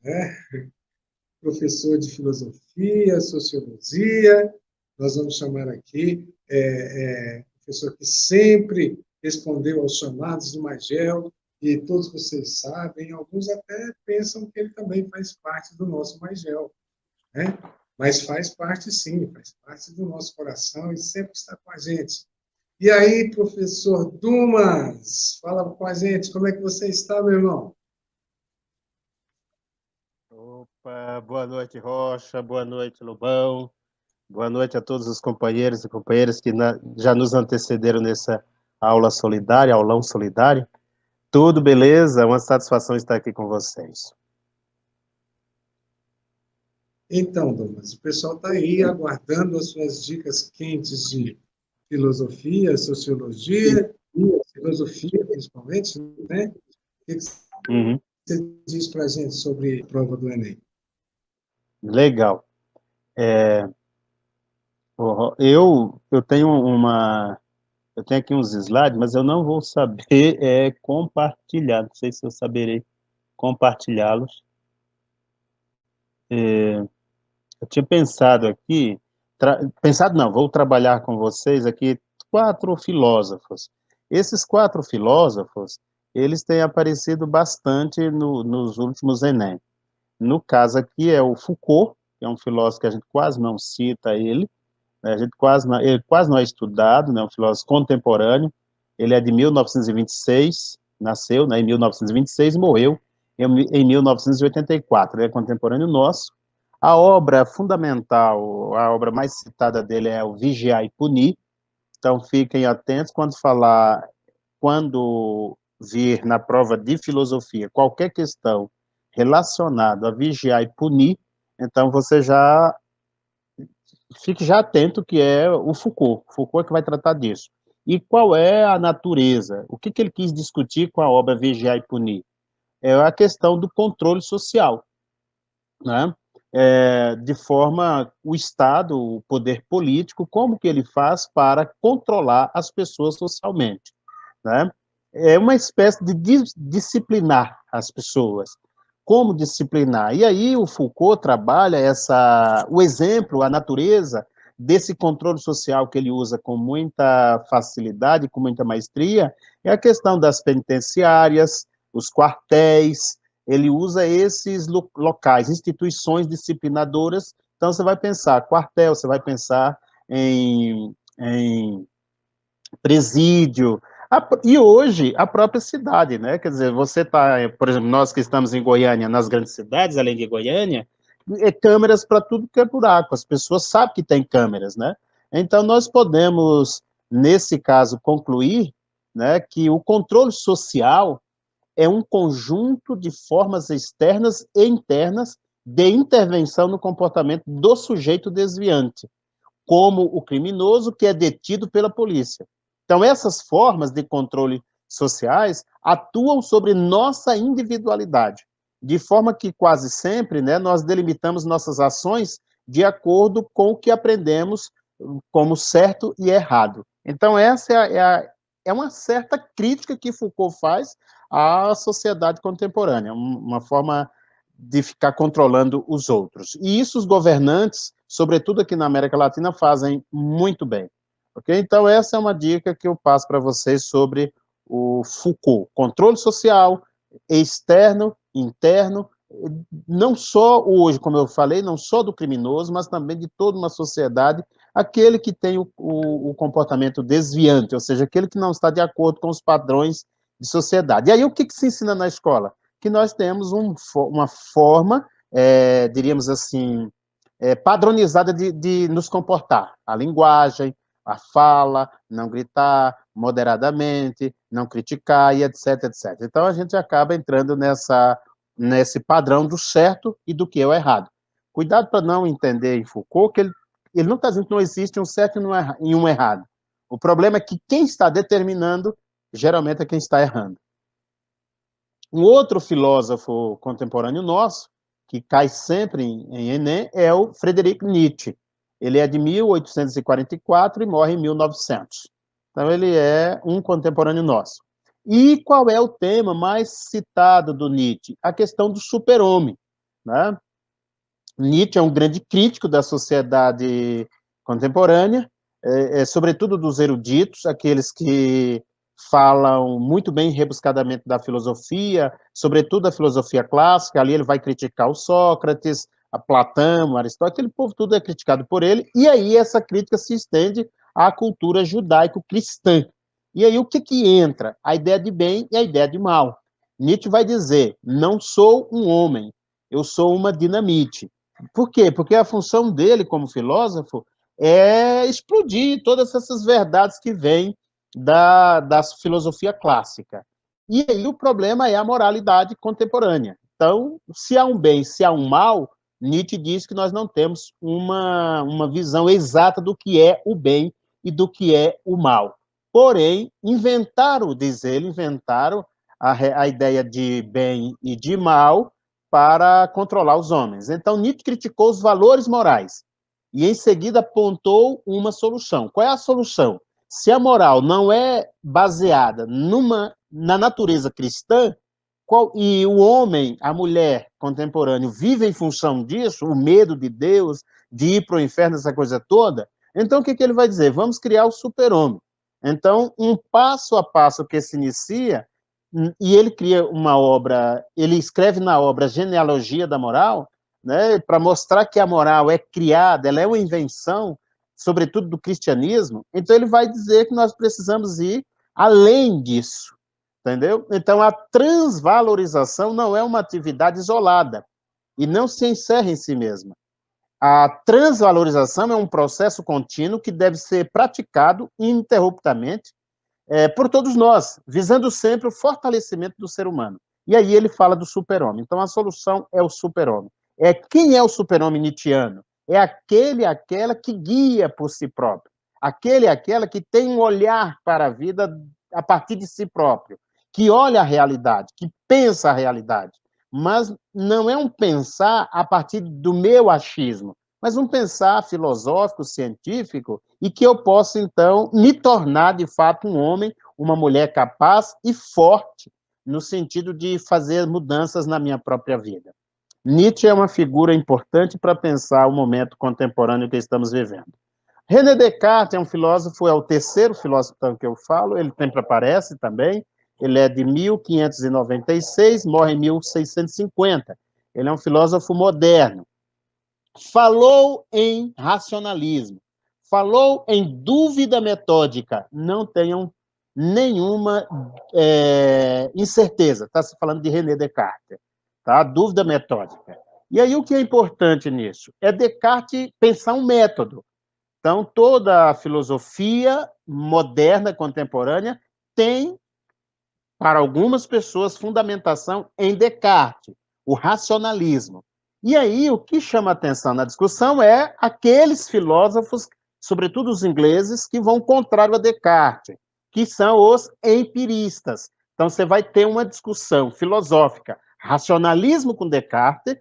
né? Professor de filosofia, sociologia, nós vamos chamar aqui, professor que sempre respondeu aos chamados do Magel, e todos vocês sabem, alguns até pensam que ele também faz parte do nosso Magel, né? Mas faz parte sim, faz parte do nosso coração e sempre está com a gente. E aí, professor Dumas, fala com a gente, como é que você está, meu irmão? Opa, boa noite, Rocha, boa noite, Lobão, boa noite a todos os companheiros e companheiras que já nos antecederam nessa aula solidária, aulão solidário. Tudo beleza? Uma satisfação estar aqui com vocês. Então, Douglas, o pessoal está aí aguardando as suas dicas quentes de filosofia, sociologia, filosofia principalmente, né? O que Uhum, você diz para a gente sobre a prova do Enem? legal. Eu eu tenho aqui uns slides, mas eu não vou saber compartilhar. Não sei se eu saberei compartilhá-los. Eu tinha pensado aqui, pensado não, vou trabalhar com vocês aqui quatro filósofos. Esses quatro filósofos, eles têm aparecido bastante nos últimos Enem. No caso aqui é o Foucault, que é um filósofo que a gente quase não cita ele, né? Ele quase não é estudado, né? Um filósofo contemporâneo. Ele é de 1926, nasceu, né, em 1926 e morreu em 1984. Ele é contemporâneo nosso. A obra fundamental, a obra mais citada dele é o Vigiar e Punir. Então fiquem atentos quando vir na prova de filosofia qualquer questão relacionada a vigiar e punir, então você já fique já atento que é o Foucault. Foucault é que vai tratar disso. E qual é a natureza? O que ele quis discutir com a obra Vigiar e Punir? É a questão do controle social, né? De forma, o Estado, o poder político, como que ele faz para controlar as pessoas socialmente, né? É uma espécie de disciplinar as pessoas. Como disciplinar? E aí o Foucault trabalha o exemplo, a natureza desse controle social que ele usa com muita facilidade, com muita maestria, é a questão das penitenciárias, os quartéis. Ele usa esses locais, instituições disciplinadoras. Então você vai pensar quartel, você vai pensar em presídio, e hoje a própria cidade, né? Quer dizer, você está, por exemplo, nós que estamos em Goiânia, nas grandes cidades, além de Goiânia, câmeras para tudo que é buraco, as pessoas sabem que tem câmeras, né? Então nós podemos, nesse caso, concluir, né, que o controle social é um conjunto de formas externas e internas de intervenção no comportamento do sujeito desviante, como o criminoso que é detido pela polícia. Então, essas formas de controle sociais atuam sobre nossa individualidade, de forma que quase sempre, né, nós delimitamos nossas ações de acordo com o que aprendemos como certo e errado. Então, essa é uma certa crítica que Foucault faz à sociedade contemporânea, uma forma de ficar controlando os outros. E isso os governantes, sobretudo aqui na América Latina, fazem muito bem. Ok? Então, essa é uma dica que eu passo para vocês sobre o Foucault. Controle social, externo, interno, não só hoje, como eu falei, não só do criminoso, mas também de toda uma sociedade, aquele que tem o comportamento desviante, ou seja, aquele que não está de acordo com os padrões de sociedade. E aí, o que se ensina na escola? Que nós temos uma forma, diríamos assim, padronizada de nos comportar. A linguagem, a fala, não gritar, moderadamente, não criticar e etc, etc. Então, a gente acaba entrando nesse padrão do certo e do que é o errado. Cuidado para não entender em Foucault que ele não está dizendo que não existe um certo e um errado. O problema é que quem está determinando, geralmente, é quem está errando. Um outro filósofo contemporâneo nosso, que cai sempre em Enem, é o Friedrich Nietzsche. Ele é de 1844 e morre em 1900. Então, ele é um contemporâneo nosso. E qual é o tema mais citado do Nietzsche? A questão do super-homem. né? Nietzsche é um grande crítico da sociedade contemporânea, sobretudo dos eruditos, aqueles que falam muito bem rebuscadamente da filosofia, sobretudo da filosofia clássica. Ali ele vai criticar o Sócrates, a Platão, Aristóteles, aquele povo tudo é criticado por ele, e aí essa crítica se estende à cultura judaico-cristã. E aí o que que entra? A ideia de bem e a ideia de mal. Nietzsche vai dizer, não sou um homem, eu sou uma dinamite. Por quê? Porque a função dele como filósofo é explodir todas essas verdades que vêm da filosofia clássica. E aí o problema é a moralidade contemporânea. Então, se há um bem, se há um mal, Nietzsche diz que nós não temos uma visão exata do que é o bem e do que é o mal. Porém, diz ele, inventaram a ideia de bem e de mal para controlar os homens. Então, Nietzsche criticou os valores morais e, em seguida, apontou uma solução. Qual é a solução? Se a moral não é baseada na natureza cristã, e o homem, a mulher contemporâneo vive em função disso, o medo de Deus, de ir para o inferno, essa coisa toda, então o que ele vai dizer? Vamos criar o super-homem. Então, um passo a passo que se inicia, e ele cria uma obra, ele escreve na obra Genealogia da Moral, né, para mostrar que a moral é criada, ela é uma invenção, sobretudo do cristianismo, então ele vai dizer que nós precisamos ir além disso, entendeu? Então, a transvalorização não é uma atividade isolada e não se encerra em si mesma. A transvalorização é um processo contínuo que deve ser praticado ininterruptamente por todos nós, visando sempre o fortalecimento do ser humano. E aí ele fala do super-homem. Então, a solução é o super-homem. Quem é o super-homem nietzschiano? É aquela que guia por si próprio. Aquela que tem um olhar para a vida a partir de si próprio, que olha a realidade, que pensa a realidade. Mas não é um pensar a partir do meu achismo, mas um pensar filosófico, científico, e que eu possa, então, me tornar, de fato, um homem, uma mulher capaz e forte, no sentido de fazer mudanças na minha própria vida. Nietzsche é uma figura importante para pensar o momento contemporâneo que estamos vivendo. René Descartes é um filósofo, é o terceiro filósofo que eu falo, ele sempre aparece também, ele é de 1596, morre em 1650. Ele é um filósofo moderno. Falou em racionalismo, falou em dúvida metódica, não tenham nenhuma incerteza, está se falando de René Descartes, tá? Dúvida metódica. E aí o que é importante nisso? É Descartes pensar um método. Então, toda a filosofia moderna, contemporânea, tem, para algumas pessoas, fundamentação em Descartes, o racionalismo. E aí, o que chama atenção na discussão é aqueles filósofos, sobretudo os ingleses, que vão contrário a Descartes, que são os empiristas. Então, você vai ter uma discussão filosófica, racionalismo com Descartes,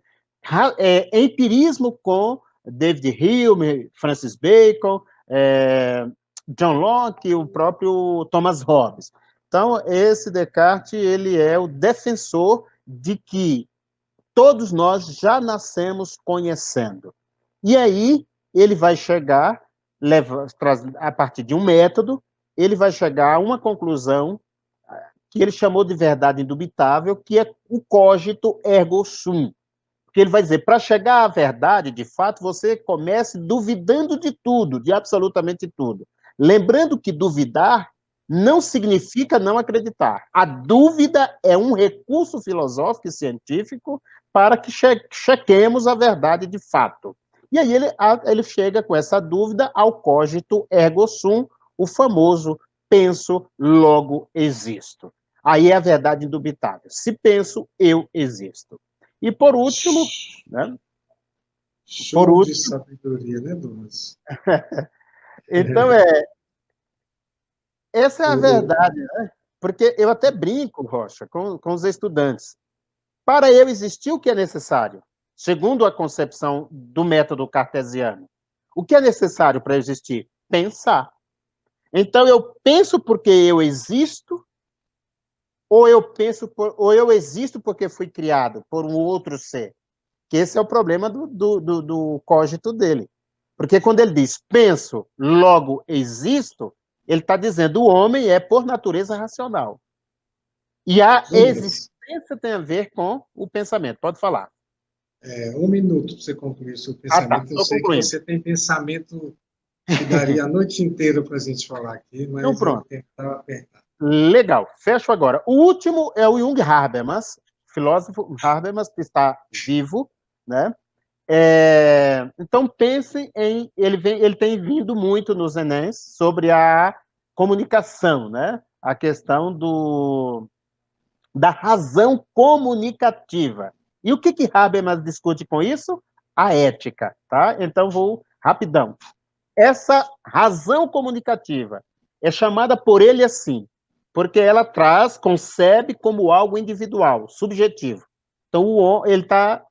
empirismo com David Hume, Francis Bacon, John Locke e o próprio Thomas Hobbes. Então, esse Descartes, ele é o defensor de que todos nós já nascemos conhecendo. E aí, ele vai chegar, a partir de um método, ele vai chegar a uma conclusão que ele chamou de verdade indubitável, que é o cogito ergo sum. Porque ele vai dizer, para chegar à verdade, de fato, você comece duvidando de tudo, de absolutamente tudo. Lembrando que duvidar não significa não acreditar. A dúvida é um recurso filosófico e científico para que chequemos a verdade de fato. E aí ele chega com essa dúvida ao cogito ergo sum, o famoso penso, logo existo. Aí é a verdade indubitável. Se penso, eu existo. E por último, né? Show de sabedoria, né, Douglas? Então, essa é a verdade, né? Porque eu até brinco, Rocha, com os estudantes. Para eu existir, o que é necessário? Segundo a concepção do método cartesiano. O que é necessário para existir? Pensar. Então, eu penso porque eu existo, ou eu existo porque fui criado por um outro ser? que esse é o problema do cogito dele. Porque quando ele diz penso, logo existo, ele está dizendo o homem é, por natureza, racional. E a existência tem a ver com o pensamento. Pode falar. Um minuto para você concluir o seu pensamento. Eu sei que você tem pensamento que daria a noite inteira para a gente falar aqui, mas então, pronto. o tempo está apertado. Legal. Fecho agora. O último é o Jung Habermas, filósofo Habermas, que está vivo, né? Então, pense em... Ele tem vindo muito nos Enems sobre a comunicação, né? A questão da razão comunicativa. E o que Habermas discute com isso? A ética, tá? Então, vou rapidão. Essa razão comunicativa é chamada por ele assim, porque ela concebe como algo individual, subjetivo. Então, ele está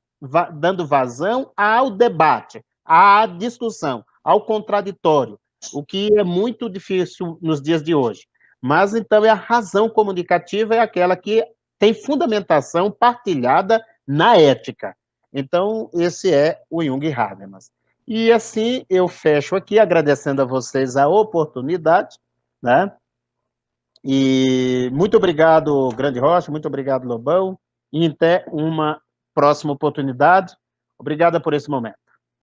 dando vazão ao debate, à discussão, ao contraditório, o que é muito difícil nos dias de hoje. Mas, então, a razão comunicativa é aquela que tem fundamentação partilhada na ética. Então, esse é o Jung Habermas. E assim eu fecho aqui, agradecendo a vocês a oportunidade, né? E muito obrigado, Grande Rocha, muito obrigado, Lobão, e até uma próxima oportunidade. Obrigada por esse momento.